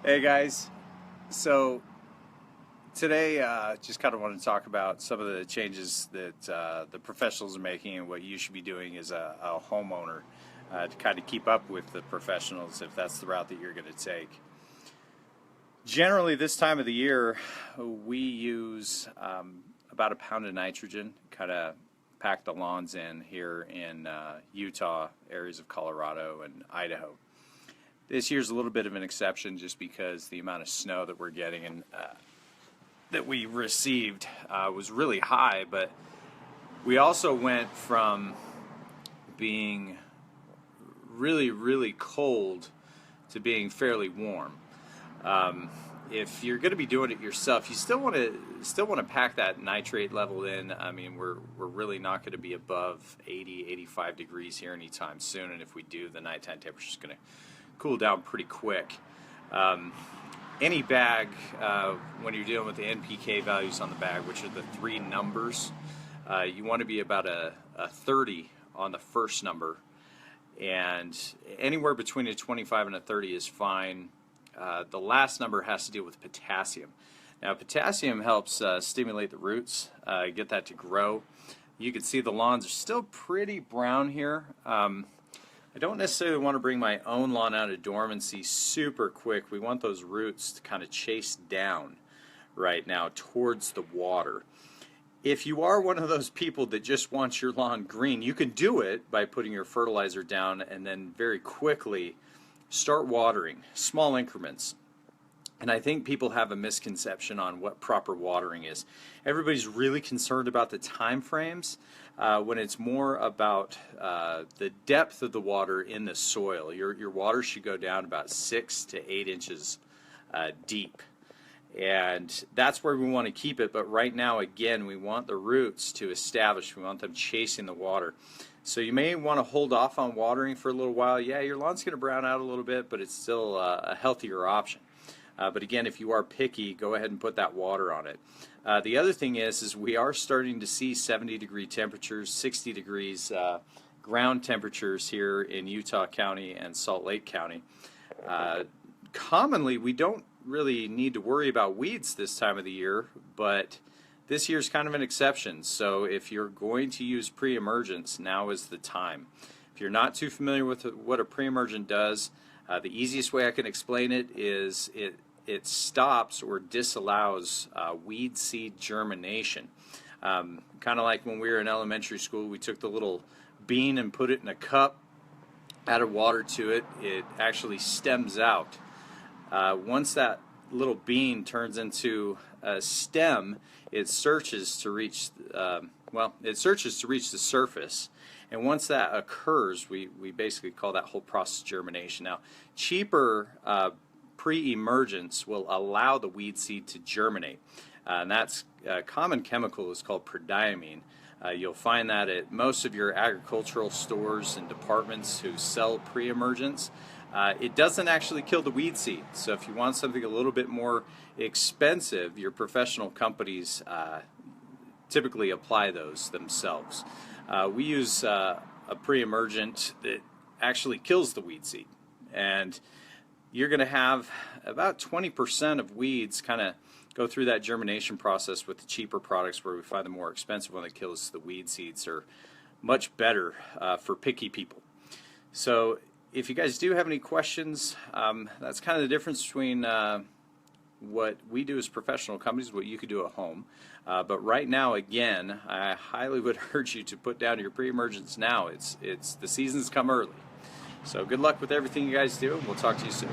Hey guys, so today just kind of want to talk about some of the changes that the professionals are making and what you should be doing as a homeowner to kind of keep up with the professionals if that's the route that you're going to take. Generally this time of the year we use about a pound of nitrogen, kind of pack the lawns in here in Utah, areas of Colorado and Idaho. This year's a little bit of an exception just because the amount of snow that we're getting and that we received was really high, but we also went from being really cold to being fairly warm. If you're going to be doing it yourself, you still want to pack that nitrate level in. I mean, we're really not going to be above 80-85 degrees here anytime soon, and if we do, the nighttime temperature is going to cool down pretty quick. Any bag, when you're dealing with the NPK values on the bag, which are the three numbers, you want to be about a 30 on the first number, and anywhere between a 25 and a 30 is fine. The last number has to deal with potassium. Now potassium helps stimulate the roots, get that to grow. You can see the lawns are still pretty brown here. I don't necessarily want to bring my own lawn out of dormancy super quick. We want those roots to kind of chase down right now towards the water. If you are one of those people that just wants your lawn green, you can do it by putting your fertilizer down and then very quickly start watering, small increments. And I think people have a misconception on what proper watering is. Everybody's really concerned about the time frames when it's more about the depth of the water in the soil. Your water should go down about 6 to 8 inches deep. And that's where we want to keep it. But right now, again, we want the roots to establish. We want them chasing the water. So you may want to hold off on watering for a little while. Yeah, your lawn's going to brown out a little bit, but it's still a healthier option. But again, if you are picky, go ahead and put that water on it. The other thing is we are starting to see 70-degree temperatures, 60 degrees ground temperatures here in Utah County and Salt Lake County. Commonly, we don't really need to worry about weeds this time of the year, but this year's kind of an exception. So if you're going to use pre-emergence, now is the time. If you're not too familiar with what a pre-emergent does, the easiest way I can explain it is it stops or disallows weed seed germination. Kind of like when we were in elementary school, we took the little bean and put it in a cup, added water to it, it actually stems out. Once that little bean turns into a stem, it searches to reach the surface. And once that occurs, we basically call that whole process germination. Now, cheaper pre-emergence will allow the weed seed to germinate. And that's a common chemical is called prodiamine. You'll find that at most of your agricultural stores and departments who sell pre-emergence. It doesn't actually kill the weed seed. So if you want something a little bit more expensive, your professional companies typically apply those themselves. We use a pre-emergent that actually kills the weed seed, and you're going to have about 20% of weeds kind of go through that germination process with the cheaper products, where we find the more expensive one that kills the weed seeds are much better for picky people. So if you guys do have any questions, that's kind of the difference between what we do as professional companies, what you could do at home. But right now, again, I highly would urge you to put down your pre-emergence now. The season's come early. So good luck with everything you guys do, and we'll talk to you soon.